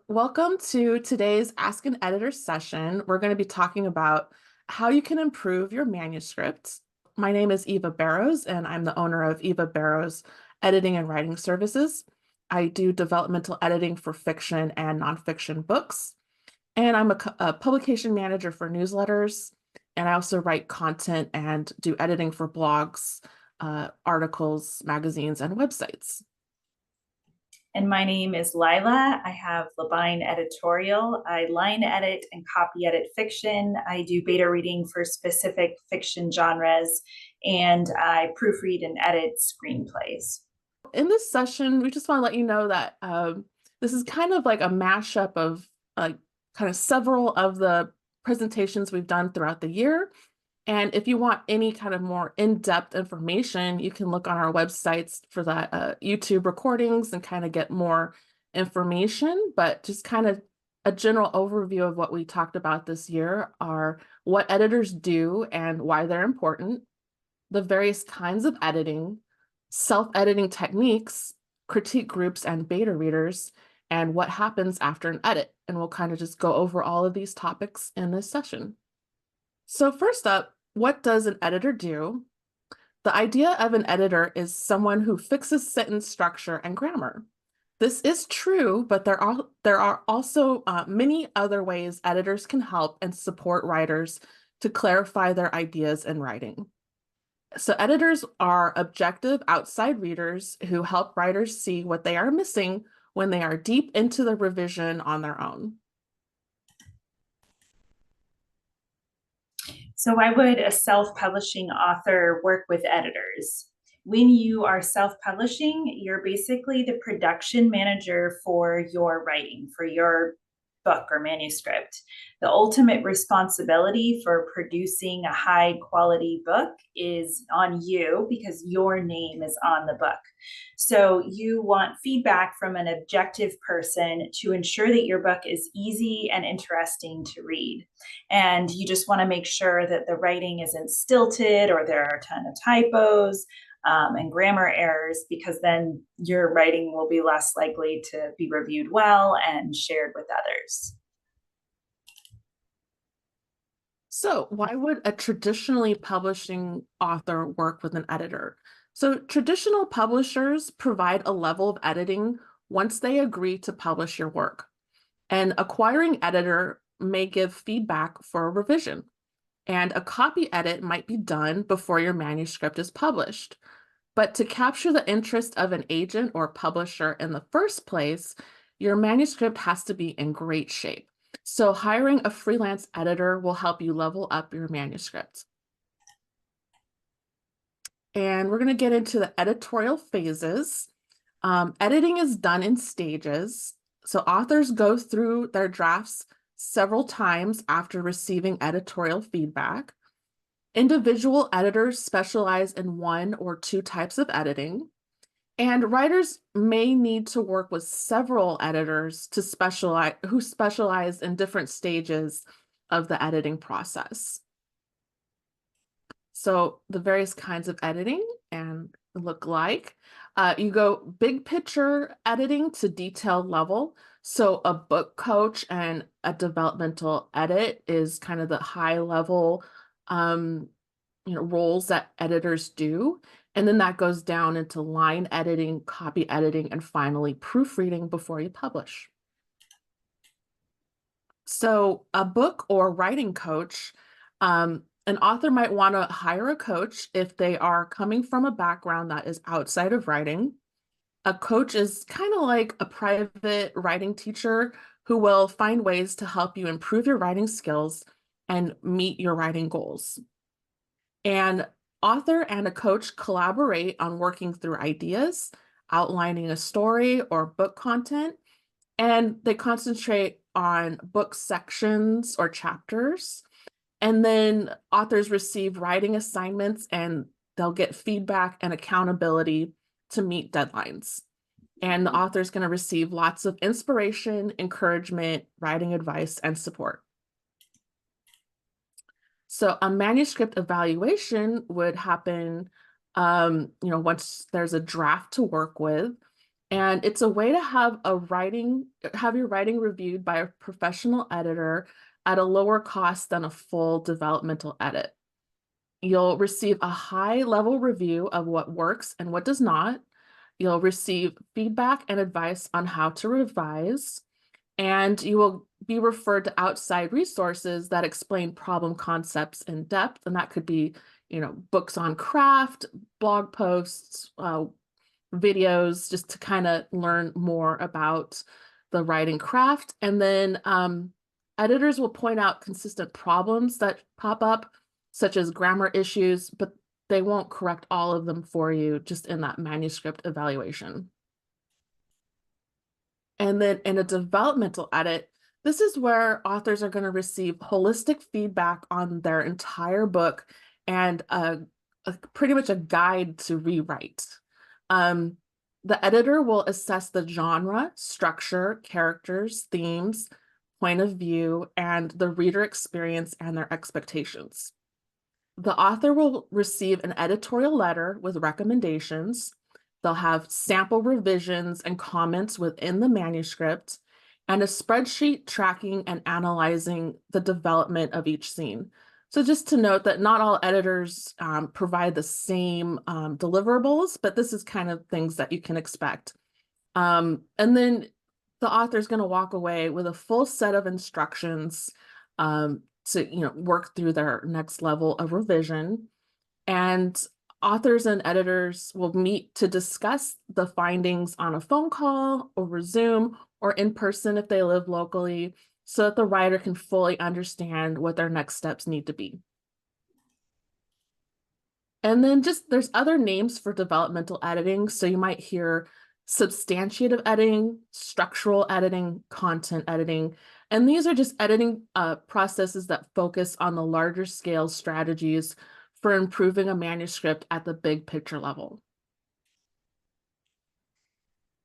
Welcome to today's Ask an Editor session. We're going to be talking about how you can improve your manuscript. My name is Eva Barrows, and I'm the owner of Eva Barrows Editing and Writing Services. I do developmental editing for fiction and nonfiction books, and I'm a publication manager for newsletters, and I also write content and do editing for blogs, articles, magazines, and websites. And my name is Lila. I have Labine Editorial. I line edit and copy edit fiction. I do beta reading for specific fiction genres, and I proofread and edit screenplays. In this session, we just want to let you know that this is kind of like a mashup of kind of several of the presentations we've done throughout the year. And if you want any kind of more in-depth information, you can look on our websites for that YouTube recordings and kind of get more information. But just kind of a general overview of what we talked about this year are what editors do and why they're important, the various kinds of editing, self-editing techniques, critique groups and beta readers, and what happens after an edit. And we'll kind of just go over all of these topics in this session. So first up, what does an editor do? The idea of an editor is someone who fixes sentence structure and grammar. This is true, but there are also many other ways editors can help and support writers to clarify their ideas in writing. So editors are objective outside readers who help writers see what they are missing when they are deep into the revision on their own. So, why would a self-publishing author work with editors? When you are self-publishing, you're basically the production manager for your writing, for your book or manuscript. The ultimate responsibility for producing a high quality book is on you because your name is on the book. So you want feedback from an objective person to ensure that your book is easy and interesting to read. And you just want to make sure that the writing isn't stilted or there are a ton of typos and grammar errors, because then your writing will be less likely to be reviewed well and shared with others. So why would a traditionally publishing author work with an editor? So traditional publishers provide a level of editing once they agree to publish your work. An acquiring editor may give feedback for a revision, and a copy edit might be done before your manuscript is published. But to capture the interest of an agent or publisher in the first place, your manuscript has to be in great shape. So hiring a freelance editor will help you level up your manuscript. And we're going to get into the editorial phases. Editing is done in stages. So authors go through their drafts several times after receiving editorial feedback. Individual editors specialize in one or two types of editing, and writers may need to work with several editors who specialize in different stages of the editing process. So the various kinds of editing and look like, you go big picture editing to detailed level. So a book coach and a developmental edit is kind of the high level roles that editors do. And then that goes down into line editing, copy editing, and finally proofreading before you publish. So a book or writing coach, an author might want to hire a coach if they are coming from a background that is outside of writing. A coach is kind of like a private writing teacher who will find ways to help you improve your writing skills and meet your writing goals. And author and a coach collaborate on working through ideas, outlining a story or book content, and they concentrate on book sections or chapters. And then authors receive writing assignments and they'll get feedback and accountability to meet deadlines. And the author is going to receive lots of inspiration, encouragement, writing advice, and support. So a manuscript evaluation would happen, once there's a draft to work with. And it's a way to have your writing reviewed by a professional editor at a lower cost than a full developmental edit. You'll receive a high level review of what works and what does not. You'll receive feedback and advice on how to revise, and you will be referred to outside resources that explain problem concepts in depth. And that could be, books on craft, blog posts, videos, just to kind of learn more about the writing craft. And then editors will point out consistent problems that pop up, such as grammar issues, but they won't correct all of them for you just in that manuscript evaluation. And then in a developmental edit, this is where authors are going to receive holistic feedback on their entire book and pretty much a guide to rewrite. Um, the editor will assess the genre, structure, characters, themes, point of view, and the reader experience and their expectations. The author will receive an editorial letter with recommendations. They'll have sample revisions and comments within the manuscript, and a spreadsheet tracking and analyzing the development of each scene. So just to note that not all editors provide the same deliverables, but this is kind of things that you can expect. And then the author is going to walk away with a full set of instructions to work through their next level of revision. And authors and editors will meet to discuss the findings on a phone call, over Zoom, or in person if they live locally, so that the writer can fully understand what their next steps need to be. And then there's other names for developmental editing. So you might hear substantiative editing, structural editing, content editing. And these are just editing processes that focus on the larger scale strategies for improving a manuscript at the big picture level.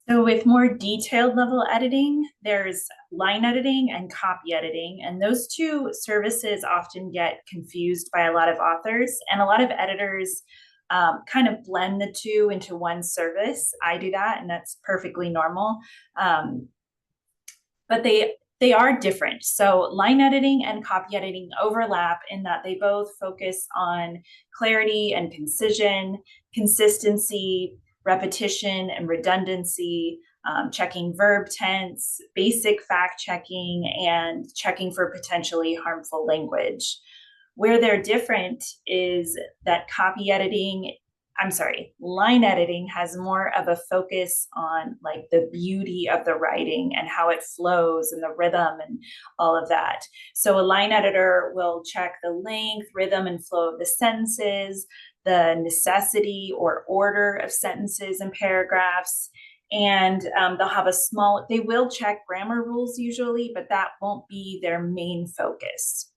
So with more detailed level editing, there's line editing and copy editing. And those two services often get confused by a lot of authors, and a lot of editors kind of blend the two into one service. I do that, and that's perfectly normal. But they are different. So line editing and copy editing overlap in that they both focus on clarity and concision, consistency, repetition and redundancy, checking verb tense, basic fact checking, and checking for potentially harmful language. Where they're different is that line editing has more of a focus on like the beauty of the writing and how it flows and the rhythm and all of that. So a line editor will check the length, rhythm, and flow of the sentences, the necessity or order of sentences and paragraphs. And they will check grammar rules usually, but that won't be their main focus.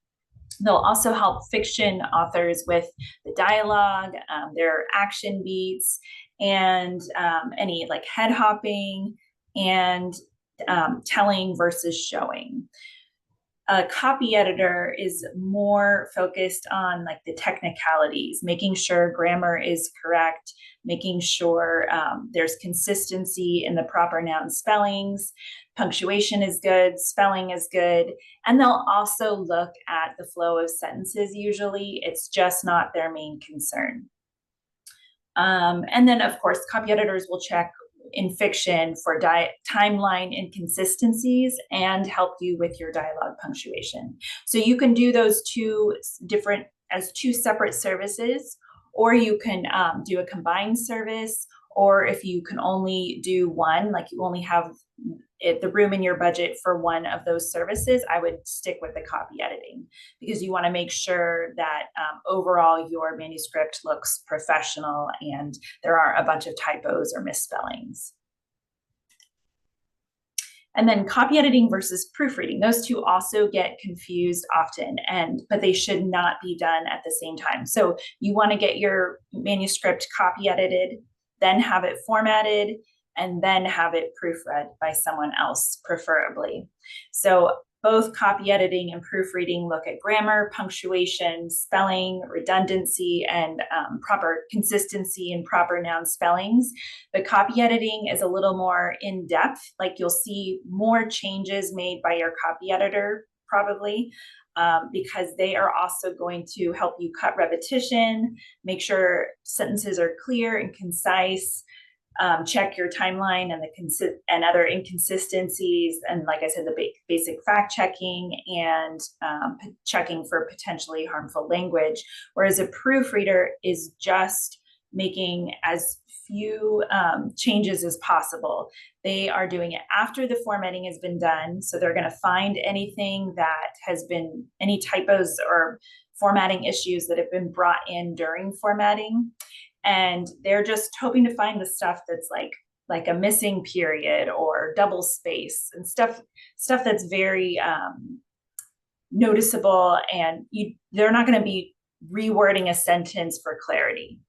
They'll also help fiction authors with the dialogue, their action beats, and any like head hopping and telling versus showing. A copy editor is more focused on like the technicalities, making sure grammar is correct, making sure there's consistency in the proper noun spellings, punctuation is good, spelling is good, and they'll also look at the flow of sentences usually. It's just not their main concern. And then, of course, copy editors will check in fiction for timeline inconsistencies and help you with your dialogue punctuation. So you can do those two separate services, or you can do a combined service, or if you can only do one, like you only have the room in your budget for one of those services, I would stick with the copy editing, because you want to make sure that overall your manuscript looks professional and there aren't a bunch of typos or misspellings. And then copy editing versus proofreading. Those two also get confused often, but they should not be done at the same time. So you want to get your manuscript copy edited, then have it formatted, and then have it proofread by someone else, preferably. So both copy editing and proofreading look at grammar, punctuation, spelling, redundancy, and proper consistency and proper noun spellings. The copy editing is a little more in depth, like you'll see more changes made by your copy editor probably, because they are also going to help you cut repetition, make sure sentences are clear and concise, check your timeline and and other inconsistencies, and like I said, the basic fact checking and checking for potentially harmful language. Whereas a proofreader is just making as few changes as possible. They are doing it after the formatting has been done, so they're going to find anything that has been any typos or formatting issues that have been brought in during formatting, and they're just hoping to find the stuff that's like a missing period or double space and stuff that's very noticeable, and they're not going to be rewording a sentence for clarity.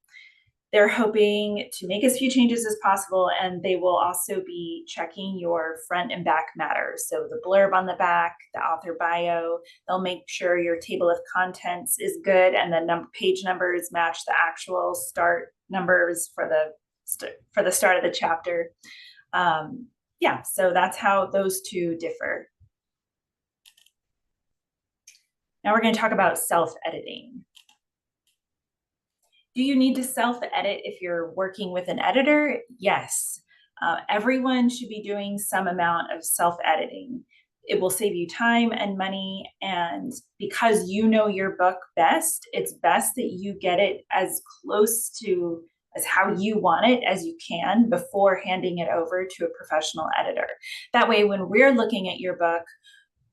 They're hoping to make as few changes as possible, and they will also be checking your front and back matter. So the blurb on the back, the author bio, they'll make sure your table of contents is good and the page numbers match the actual start numbers for the start of the chapter. Yeah, so that's how those two differ. Now we're going to talk about self-editing. Do you need to self-edit if you're working with an editor? Yes. Everyone should be doing some amount of self-editing. It will save you time and money, and because you know your book best, it's best that you get it as close to as how you want it as you can before handing it over to a professional editor. That way, when we're looking at your book,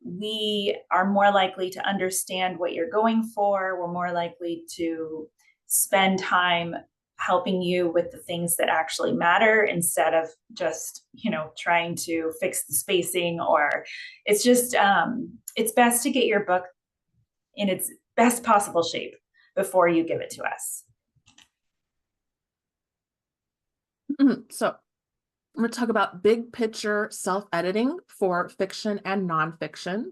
we are more likely to understand what you're going for. We're more likely to spend time helping you with the things that actually matter instead of just, trying to fix the spacing. Or it's just, it's best to get your book in its best possible shape before you give it to us. So I'm going to talk about big picture self-editing for fiction and nonfiction.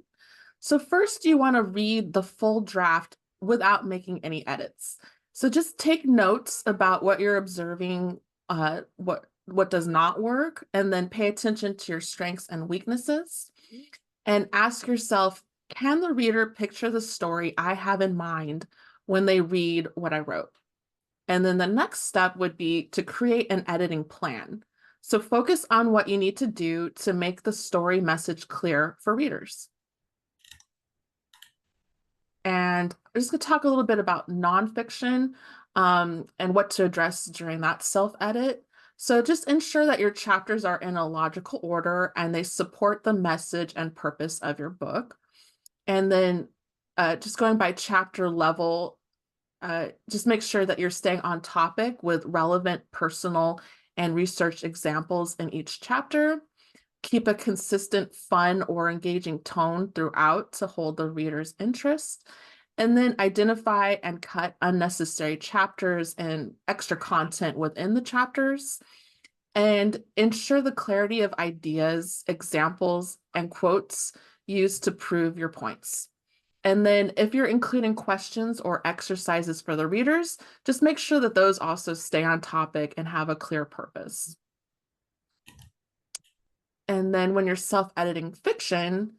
So first, you want to read the full draft without making any edits. So just take notes about what you're observing, what does not work, and then pay attention to your strengths and weaknesses. And ask yourself, can the reader picture the story I have in mind when they read what I wrote? And then the next step would be to create an editing plan. So focus on what you need to do to make the story message clear for readers. And I'm just going to talk a little bit about nonfiction and what to address during that self-edit. So just ensure that your chapters are in a logical order and they support the message and purpose of your book. And then just going by chapter level, just make sure that you're staying on topic with relevant personal and research examples in each chapter. Keep a consistent, fun, or engaging tone throughout to hold the reader's interest. And then identify and cut unnecessary chapters and extra content within the chapters. And ensure the clarity of ideas, examples, and quotes used to prove your points. And then if you're including questions or exercises for the readers, just make sure that those also stay on topic and have a clear purpose. And then when you're self-editing fiction,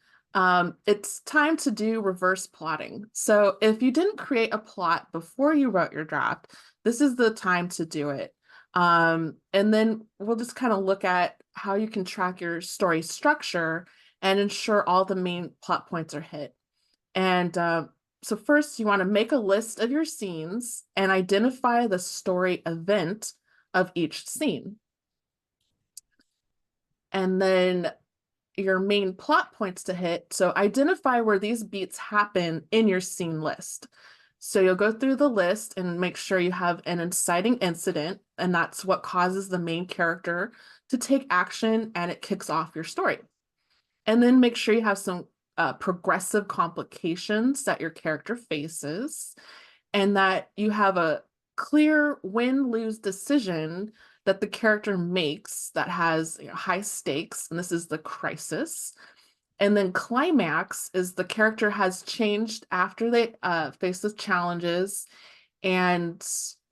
it's time to do reverse plotting. So if you didn't create a plot before you wrote your draft, this is the time to do it. And then we'll just kind of look at how you can track your story structure and ensure all the main plot points are hit. And so first, you want to make a list of your scenes and identify the story event of each scene. And then your main plot points to hit. So identify where these beats happen in your scene list. So you'll go through the list and make sure you have an inciting incident, and that's what causes the main character to take action and it kicks off your story. And then make sure you have some progressive complications that your character faces, and that you have a clear win-lose decision that the character makes that has high stakes, and this is the crisis. And then climax is the character has changed after they face the challenges, and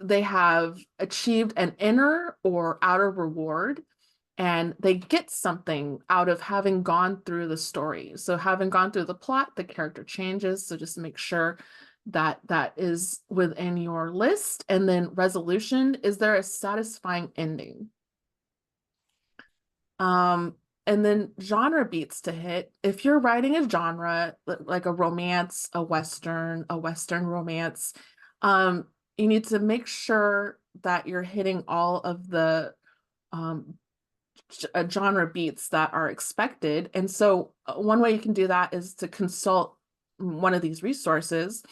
they have achieved an inner or outer reward, and they get something out of having gone through the story. So having gone through the plot, the character changes. So just make sure that that is within your list. And then resolution, is there a satisfying ending? Um, and then genre beats to hit. If you're writing a genre like a romance, a Western romance, um, you need to make sure that you're hitting all of the um, genre beats that are expected. And so one way you can do that is to consult one of these resources.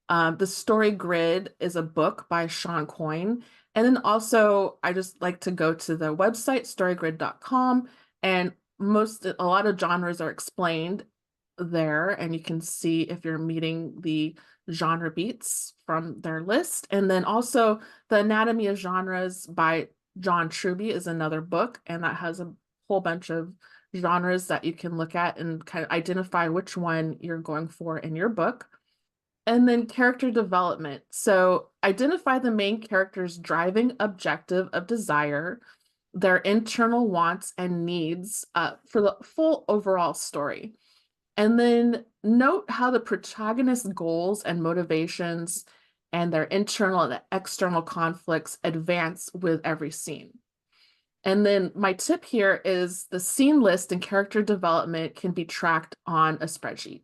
The Story Grid is a book by Sean Coyne. And then also, I just like to go to the website, storygrid.com, and a lot of genres are explained there, and you can see if you're meeting the genre beats from their list. And then also, The Anatomy of Genres by John Truby is another book, and that has a whole bunch of genres that you can look at and kind of identify which one you're going for in your book. And then character development. So identify the main character's driving objective of desire, their internal wants and needs for the full overall story. And then note how the protagonist's goals and motivations and their internal and external conflicts advance with every scene. And then my tip here is the scene list and character development can be tracked on a spreadsheet.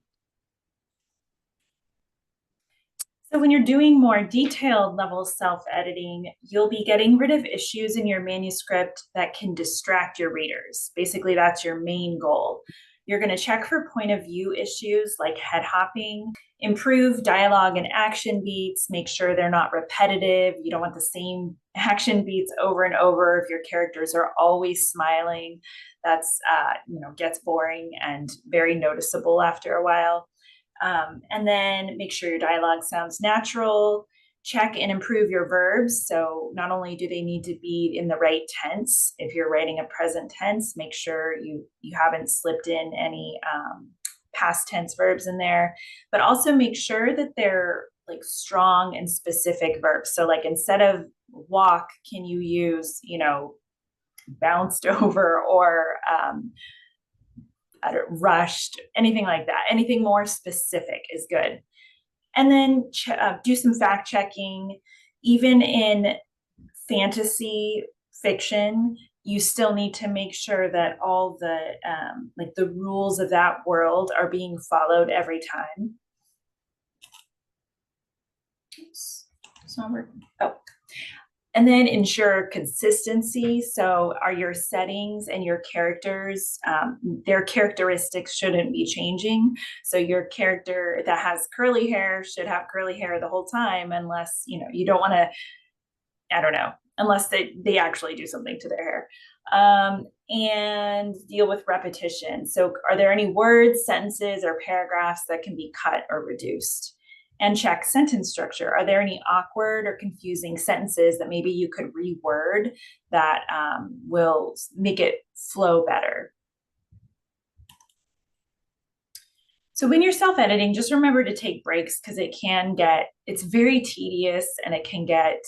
So when you're doing more detailed level self-editing, you'll be getting rid of issues in your manuscript that can distract your readers. Basically, that's your main goal. You're going to check for point of view issues like head hopping, improve dialogue and action beats, make sure they're not repetitive. You don't want the same action beats over and over. If your characters are always smiling, that's gets boring and very noticeable after a while. And then make sure your dialogue sounds natural. Check and improve your verbs. So not only do they need to be in the right tense, if you're writing a present tense, make sure you haven't slipped in any past tense verbs in there, but also make sure that they're like strong and specific verbs. So like instead of walk, can you use, bounced over or rushed, anything like that. Anything more specific is good. And then do some fact checking. Even in fantasy fiction, you still need to make sure that all the like the rules of that world are being followed every time. Oops, it's not working. Oh, and then ensure consistency. So are your settings and your characters, their characteristics shouldn't be changing. So your character that has curly hair should have curly hair the whole time, unless, you don't want to, I don't know, unless they actually do something to their hair. And deal with repetition. So are there any words, sentences, or paragraphs that can be cut or reduced? And check sentence structure. Are there any awkward or confusing sentences that maybe you could reword that will make it flow better? So when you're self-editing, just remember to take breaks because it's very tedious and it can get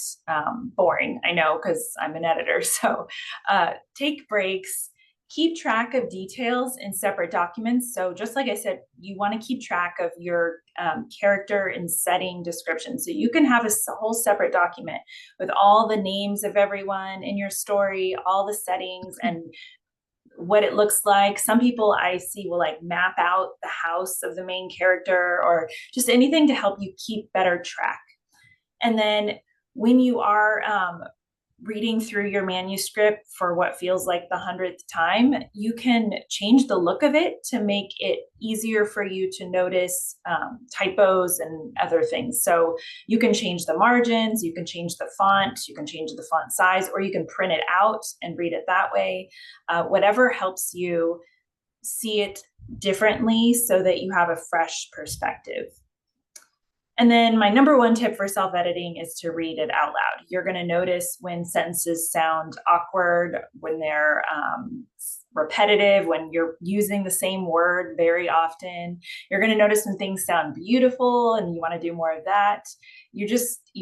boring. I know because I'm an editor. So take breaks. Keep track of details in separate documents. So just like I said, you want to keep track of your character and setting description. So you can have a whole separate document with all the names of everyone in your story, all the settings and what it looks like. Some people I see will like map out the house of the main character or just anything to help you keep better track. And then when you are reading through your manuscript for what feels like the 100th time, you can change the look of it to make it easier for you to notice typos and other things. So you can change the margins, you can change the font, you can change the font size, or you can print it out and read it that way. Whatever helps you see it differently so that you have a fresh perspective. And then my number one tip for self-editing is to read it out loud. You're going to notice when sentences sound awkward, when they're repetitive, when you're using the same word very often. You're going to notice when things sound beautiful and you want to do more of that. You're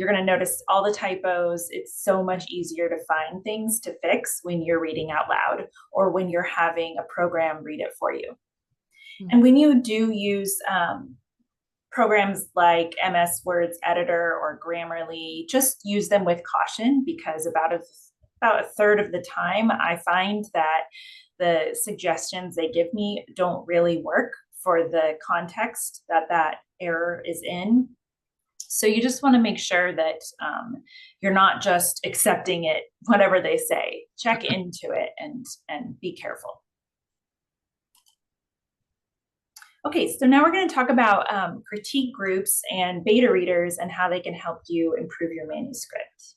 going to notice all the typos. It's so much easier to find things to fix when you're reading out loud or when you're having a program read it for you. And when you do use programs like MS Words Editor or Grammarly, just use them with caution, because about a third of the time I find that the suggestions they give me don't really work for the context that that error is in. So you just want to make sure that you're not just accepting it, whatever they say. Check into it and be careful. Okay, so now we're going to talk about critique groups and beta readers and how they can help you improve your manuscript.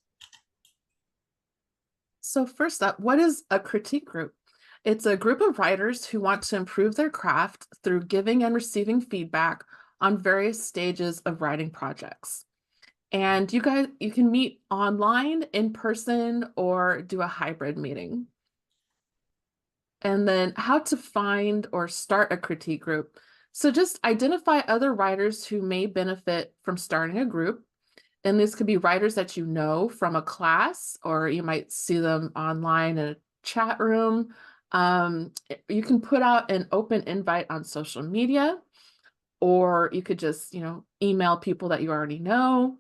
So first up, what is a critique group? It's a group of writers who want to improve their craft through giving and receiving feedback on various stages of writing projects. And you can meet online, in person, or do a hybrid meeting. And then how to find or start a critique group. So just identify other writers who may benefit from starting a group. And this could be writers that you know from a class, or you might see them online in a chat room. You can put out an open invite on social media, or you could just, email people that you already know,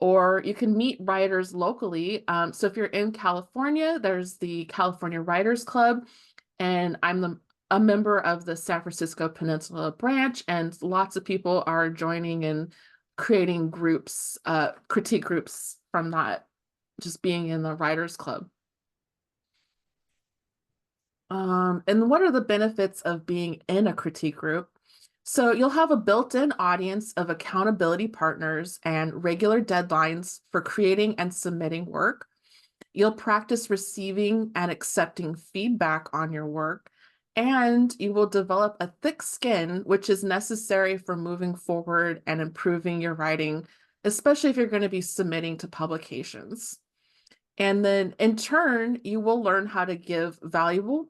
or you can meet writers locally. So if you're in California, there's the California Writers Club, and I'm a member of the San Francisco Peninsula branch, and lots of people are joining and creating groups, critique groups from that, just being in the Writers Club. And what are the benefits of being in a critique group? So you'll have a built-in audience of accountability partners and regular deadlines for creating and submitting work. You'll practice receiving and accepting feedback on your work, and you will develop a thick skin, which is necessary for moving forward and improving your writing, especially if you're going to be submitting to publications. And then in turn, you will learn how to give valuable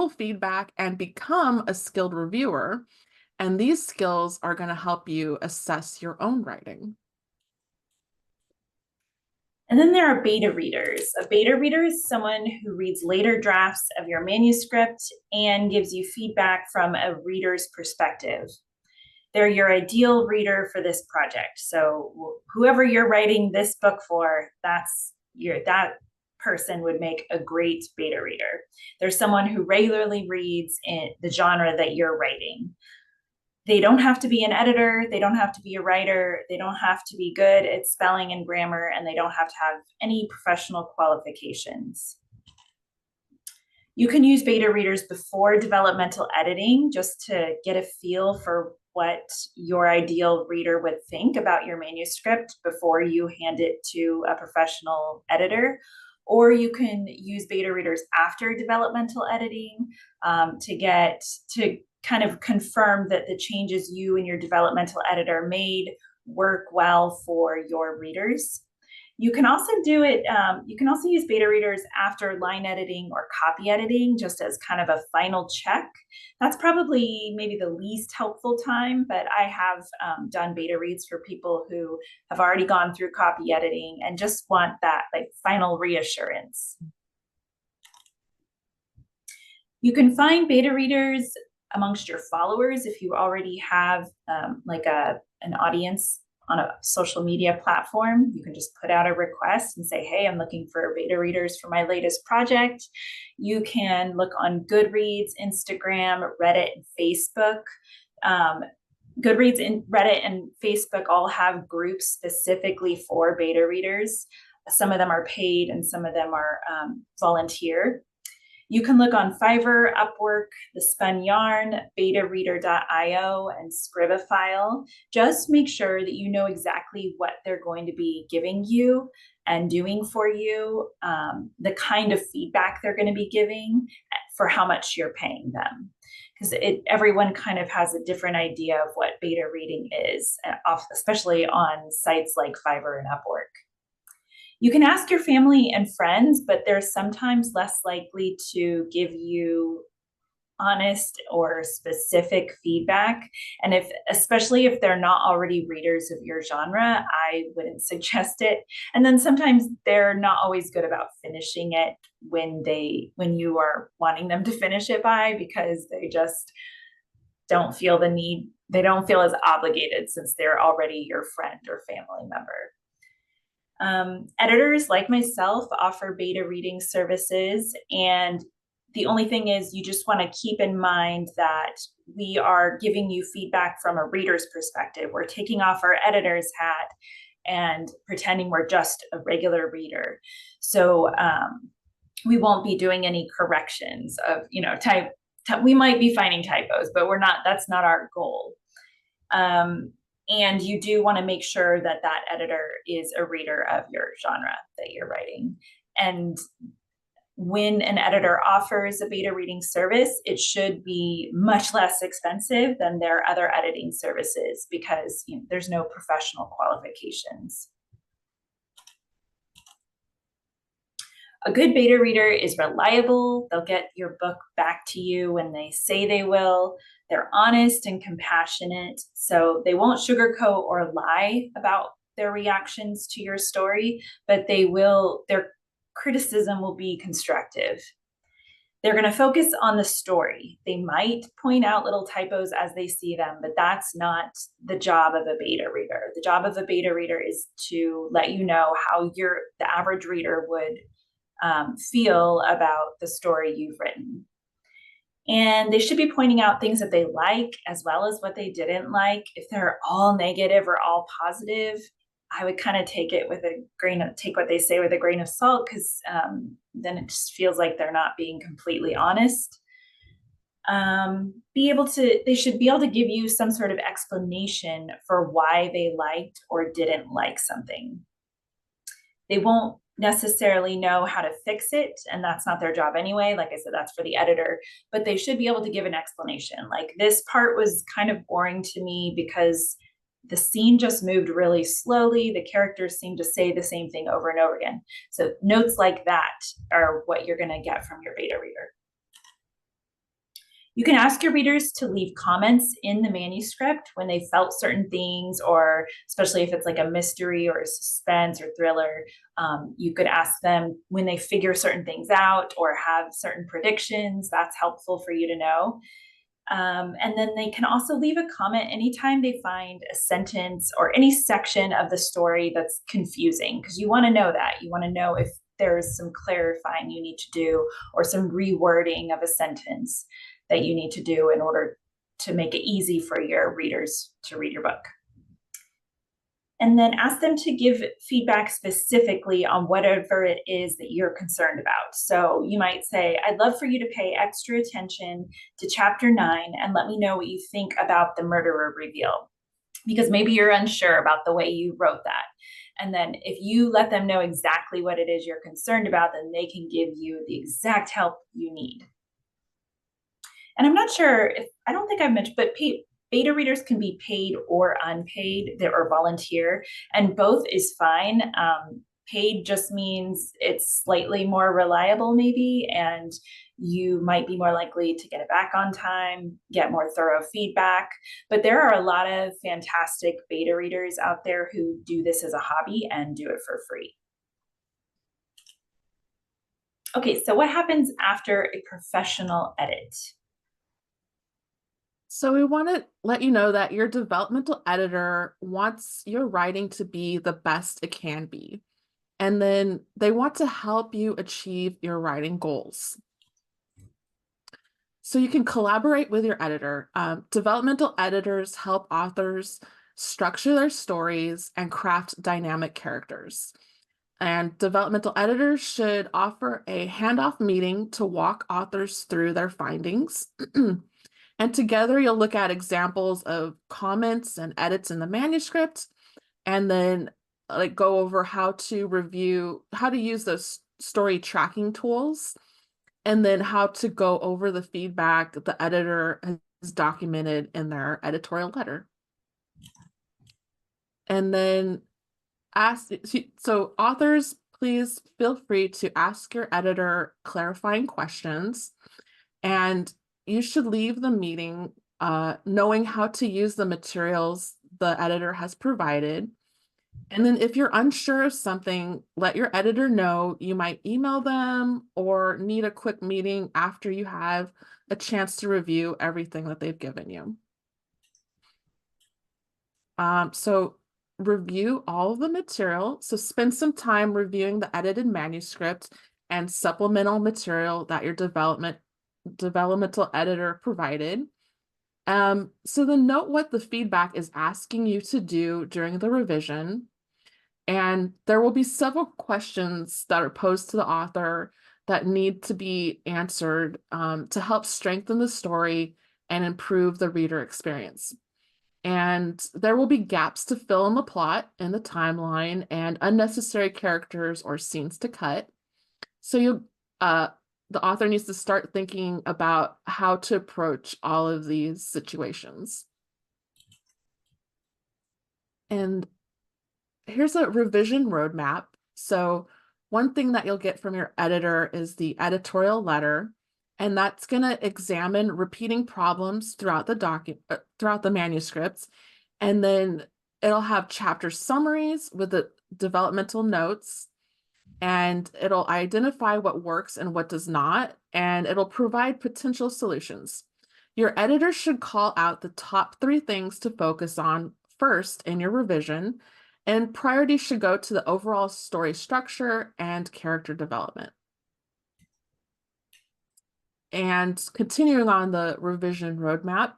feedback and become a skilled reviewer. And these skills are going to help you assess your own writing. And then there are beta readers. A beta reader is someone who reads later drafts of your manuscript and gives you feedback from a reader's perspective. They're your ideal reader for this project. So whoever you're writing this book for, that person would make a great beta reader. There's someone who regularly reads in the genre that you're writing. They don't have to be an editor, they don't have to be a writer, they don't have to be good at spelling and grammar, and they don't have to have any professional qualifications. You can use beta readers before developmental editing just to get a feel for what your ideal reader would think about your manuscript before you hand it to a professional editor. Or you can use beta readers after developmental editing to kind of confirm that the changes you and your developmental editor made work well for your readers. You can also use beta readers after line editing or copy editing, just as kind of a final check. That's probably maybe the least helpful time, but I have done beta reads for people who have already gone through copy editing and just want that final reassurance. You can find beta readers amongst your followers if you already have an audience on a social media platform. You can just put out a request and say, hey, I'm looking for beta readers for my latest project. You can look on Goodreads, Instagram, Reddit, and Facebook. Goodreads and Reddit and Facebook all have groups specifically for beta readers. Some of them are paid and some of them are volunteer. You can look on Fiverr, Upwork, The Spun Yarn, betareader.io, and Scribophile. Just make sure that you know exactly what they're going to be giving you and doing for you, the kind of feedback they're going to be giving for how much you're paying them. Because everyone kind of has a different idea of what beta reading is, especially on sites like Fiverr and Upwork. You can ask your family and friends, but they're sometimes less likely to give you honest or specific feedback. And especially if they're not already readers of your genre, I wouldn't suggest it. And then sometimes they're not always good about finishing it when you are wanting them to finish it by, because they just don't feel the need, they don't feel as obligated since they're already your friend or family member. Editors like myself offer beta reading services, and the only thing is you just want to keep in mind that we are giving you feedback from a reader's perspective. We're taking off our editor's hat and pretending we're just a regular reader. So we won't be doing any corrections of, we might be finding typos, but we're not, that's not our goal. And you do want to make sure that that editor is a reader of your genre that you're writing. And when an editor offers a beta reading service, it should be much less expensive than their other editing services, because there's no professional qualifications. A good beta reader is reliable. They'll get your book back to you when they say they will. They're honest and compassionate, so they won't sugarcoat or lie about their reactions to your story, but their criticism will be constructive. They're going to focus on the story. They might point out little typos as they see them, but that's not the job of a beta reader. The job of a beta reader is to let you know how the average reader would feel about the story you've written. And they should be pointing out things that they like as well as what they didn't like. If they're all negative or all positive, I would kind of take what they say with a grain of salt, because then it just feels like they're not being completely honest. They should be able to give you some sort of explanation for why they liked or didn't like something. They won't necessarily know how to fix it, and that's not their job anyway. Like I said, that's for the editor, but they should be able to give an explanation. Like, this part was kind of boring to me because the scene just moved really slowly. The characters seem to say the same thing over and over again. So notes like that are what you're going to get from your beta reader. You can ask your readers to leave comments in the manuscript when they felt certain things, or especially if it's like a mystery or a suspense or thriller, you could ask them when they figure certain things out or have certain predictions. That's helpful for you to know. And then they can also leave a comment anytime they find a sentence or any section of the story that's confusing, because you want to know that. You want to know if there's some clarifying you need to do or some rewording of a sentence that you need to do in order to make it easy for your readers to read your book. And then ask them to give feedback specifically on whatever it is that you're concerned about. So you might say, I'd love for you to pay extra attention to chapter 9 and let me know what you think about the murderer reveal, because maybe you're unsure about the way you wrote that. And then if you let them know exactly what it is you're concerned about, then they can give you the exact help you need. And I'm not sure I don't think I've mentioned, but beta readers can be paid or unpaid, or volunteer, and both is fine. Paid just means it's slightly more reliable maybe, and you might be more likely to get it back on time, get more thorough feedback. But there are a lot of fantastic beta readers out there who do this as a hobby and do it for free. Okay, so what happens after a professional edit? So we want to let you know that your developmental editor wants your writing to be the best it can be. And then they want to help you achieve your writing goals. So you can collaborate with your editor. Developmental editors help authors structure their stories and craft dynamic characters. And developmental editors should offer a handoff meeting to walk authors through their findings. And together you'll look at examples of comments and edits in the manuscript, and then go over how to use those story tracking tools, and then how to go over the feedback the editor has documented in their editorial letter. And then authors, please feel free to ask your editor clarifying questions. And you should leave the meeting knowing how to use the materials the editor has provided. And then if you're unsure of something, let your editor know. You might email them or need a quick meeting after you have a chance to review everything that they've given you. So review all of the material. So spend some time reviewing the edited manuscript and supplemental material that your developmental editor provided. So then note what the feedback is asking you to do during the revision. And there will be several questions that are posed to the author that need to be answered to help strengthen the story and improve the reader experience. And there will be gaps to fill in the plot and the timeline and unnecessary characters or scenes to cut. So the author needs to start thinking about how to approach all of these situations. And here's a revision roadmap. So one thing that you'll get from your editor is the editorial letter, and that's going to examine repeating problems throughout the manuscripts. And then it'll have chapter summaries with the developmental notes, and it'll identify what works and what does not, and it'll provide potential solutions. Your editor should call out the top 3 things to focus on first in your revision, and priority should go to the overall story structure and character development. And continuing on the revision roadmap,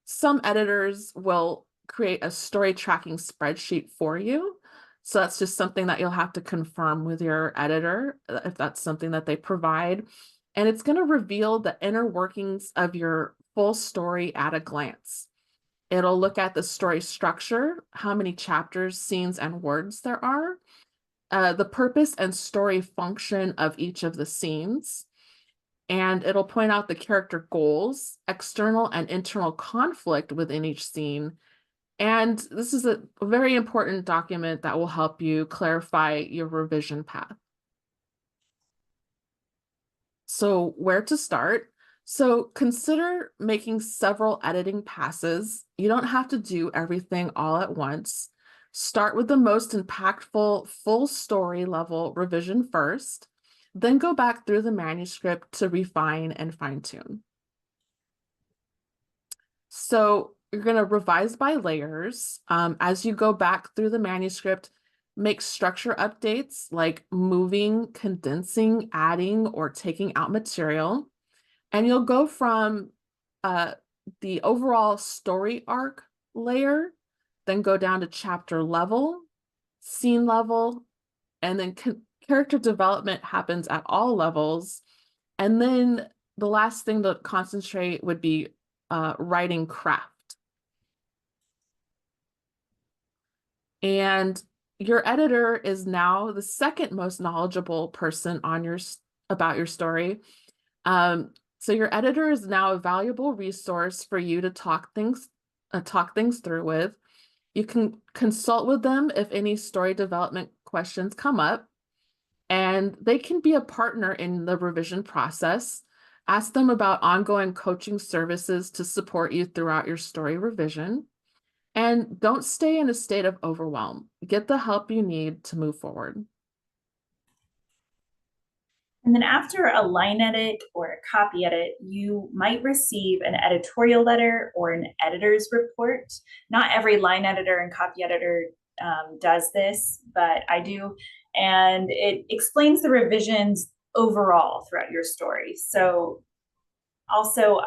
some editors will create a story tracking spreadsheet for you. So that's just something that you'll have to confirm with your editor if that's something that they provide. And it's going to reveal the inner workings of your full story at a glance. It'll look at the story structure, how many chapters, scenes, and words there are, the purpose and story function of each of the scenes, and it'll point out the character goals, external and internal conflict within each scene. And this is a very important document that will help you clarify your revision path. So where to start? So consider making several editing passes. You don't have to do everything all at once. Start with the most impactful full story level revision first, then go back through the manuscript to refine and fine-tune. So you're going to revise by layers. As you go back through the manuscript, make structure updates like moving, condensing, adding, or taking out material. And you'll go from the overall story arc layer, then go down to chapter level, scene level, and then character development happens at all levels. And then the last thing to concentrate would be writing craft. And your editor is now the second most knowledgeable person on about your story. So your editor is now a valuable resource for you to talk things through with. You can consult with them if any story development questions come up, and they can be a partner in the revision process. Ask them about ongoing coaching services to support you throughout your story revision. And don't stay in a state of overwhelm. Get the help you need to move forward. And then after a line edit or a copy edit, you might receive an editorial letter or an editor's report. Not every line editor and copy editor does this, but I do. And it explains the revisions overall throughout your story. So also,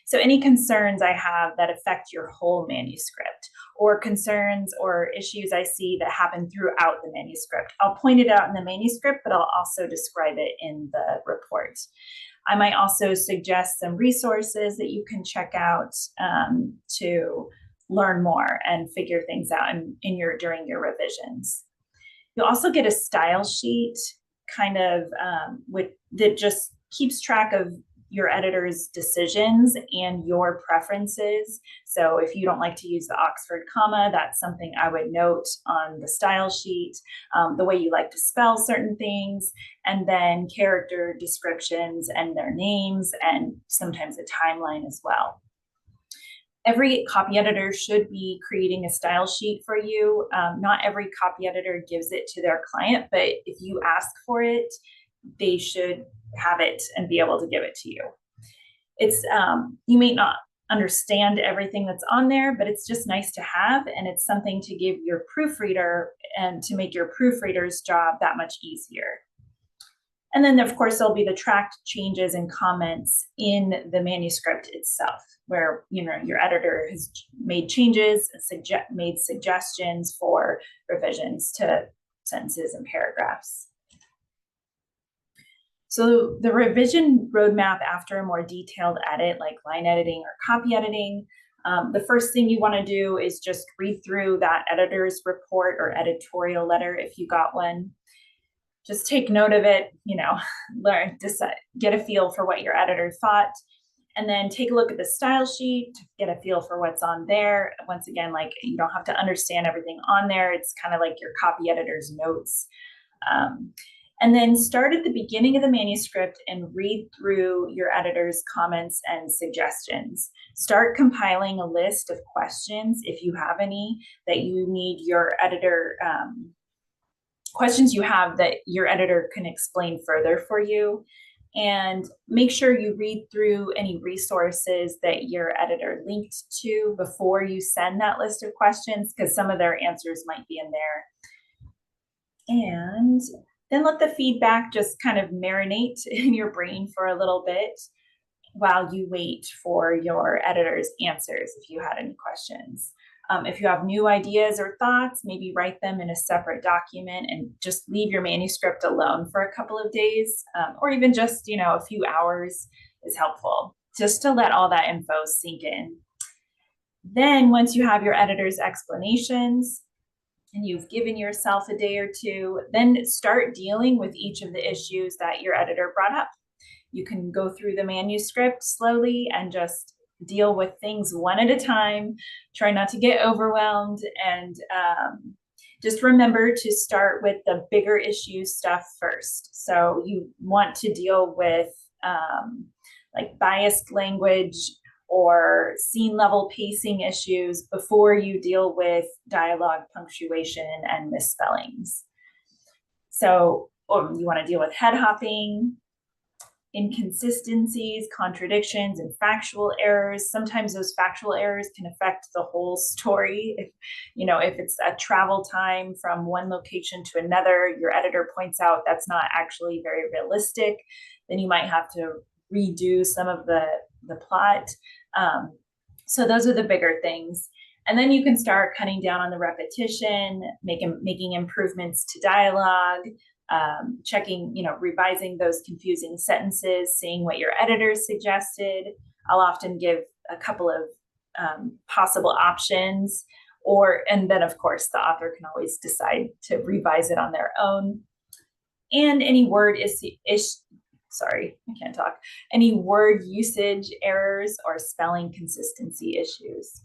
so any concerns I have that affect your whole manuscript, or concerns or issues I see that happen throughout the manuscript, I'll point it out in the manuscript, but I'll also describe it in the report. I might also suggest some resources that you can check out to learn more and figure things out during your revisions. You'll also get a style sheet kind of that just keeps track of your editor's decisions and your preferences. So if you don't like to use the Oxford comma, that's something I would note on the style sheet, the way you like to spell certain things, and then character descriptions and their names, and sometimes a timeline as well. Every copy editor should be creating a style sheet for you. Not every copy editor gives it to their client, but if you ask for it, they should have it and be able to give it to you. It's you may not understand everything that's on there, but it's just nice to have, and it's something to give your proofreader and to make your proofreader's job that much easier. And then, of course, there'll be the tracked changes and comments in the manuscript itself, where your editor has made changes, made suggestions for revisions to sentences and paragraphs. So the revision roadmap after a more detailed edit, like line editing or copy editing, the first thing you want to do is just read through that editor's report or editorial letter if you got one. Just take note of it, learn, decide, get a feel for what your editor thought, and then take a look at the style sheet, get a feel for what's on there. Once again, like, you don't have to understand everything on there. It's kind of like your copy editor's notes. And then start at the beginning of the manuscript and read through your editor's comments and suggestions. Start compiling a list of questions, if you have any, that you need your editor, questions you have that your editor can explain further for you. And make sure you read through any resources that your editor linked to before you send that list of questions, because some of their answers might be in there. And then let the feedback just kind of marinate in your brain for a little bit while you wait for your editor's answers if you had any questions. If you have new ideas or thoughts, maybe write them in a separate document and just leave your manuscript alone for a couple of days, or even just, a few hours is helpful, just to let all that info sink in. Then once you have your editor's explanations and you've given yourself a day or two, then start dealing with each of the issues that your editor brought up. You can go through the manuscript slowly and just deal with things one at a time. Try not to get overwhelmed, and just remember to start with the bigger issue stuff first. So you want to deal with like biased language or scene level pacing issues before you deal with dialogue, punctuation, and misspellings. So you want to deal with head hopping, inconsistencies, contradictions, and factual errors. Sometimes those factual errors can affect the whole story. If it's a travel time from one location to another, your editor points out that's not actually very realistic, then you might have to redo some of the plot. So those are the bigger things. And then you can start cutting down on the repetition, making improvements to dialogue, checking, revising those confusing sentences, seeing what your editor suggested. I'll often give a couple of possible options, and then of course the author can always decide to revise it on their own. And any any word usage errors or spelling consistency issues.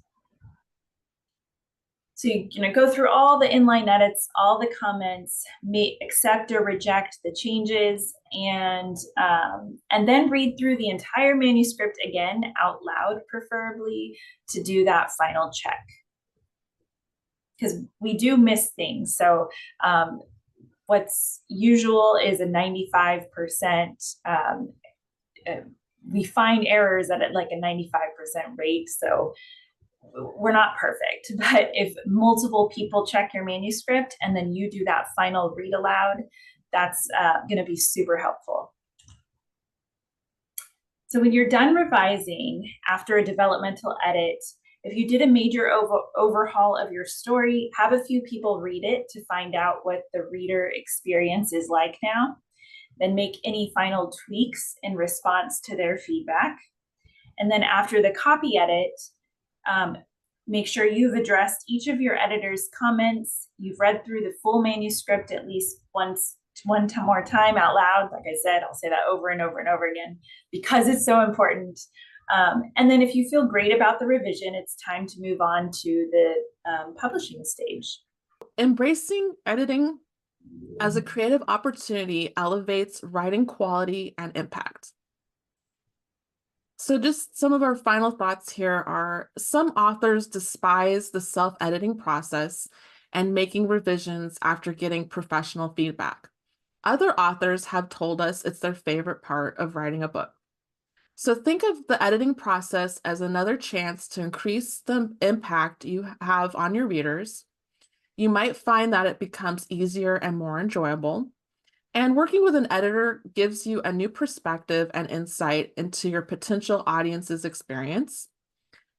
So you go through all the inline edits, all the comments, accept or reject the changes, and then read through the entire manuscript again out loud, preferably, to do that final check. Because we do miss things. So what's usual is a 95%. We find errors at like a 95% rate. So we're not perfect, but if multiple people check your manuscript and then you do that final read aloud, that's going to be super helpful. So when you're done revising after a developmental edit, if you did a major overhaul of your story, have a few people read it to find out what the reader experience is like now. Then make any final tweaks in response to their feedback. And then after the copy edit, make sure you've addressed each of your editor's comments. You've read through the full manuscript at least once more time out loud. Like I said, I'll say that over and over and over again because it's so important. And then if you feel great about the revision, it's time to move on to the publishing stage. Embracing editing as a creative opportunity elevates writing quality and impact. So just some of our final thoughts here are some authors despise the self-editing process and making revisions after getting professional feedback. Other authors have told us it's their favorite part of writing a book. So think of the editing process as another chance to increase the impact you have on your readers. You might find that it becomes easier and more enjoyable. And working with an editor gives you a new perspective and insight into your potential audience's experience.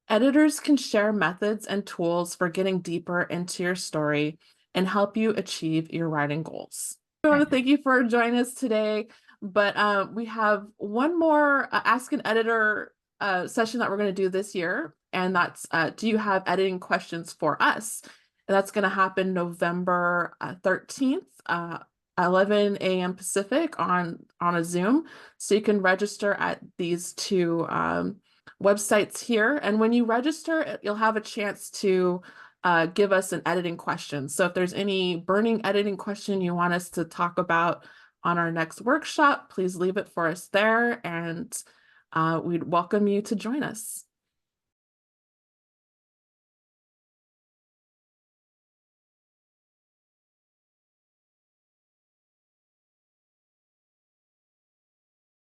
Editors can share methods and tools for getting deeper into your story and help you achieve your writing goals. I want to thank you for joining us today, but we have one more Ask an Editor session that we're going to do this year, and that's do you have editing questions for us? And that's going to happen November 13th, 11 a.m. Pacific on a Zoom. So you can register at these two websites here. And when you register, you'll have a chance to give us an editing question. So if there's any burning editing question you want us to talk about on our next workshop, please leave it for us there, and we'd welcome you to join us.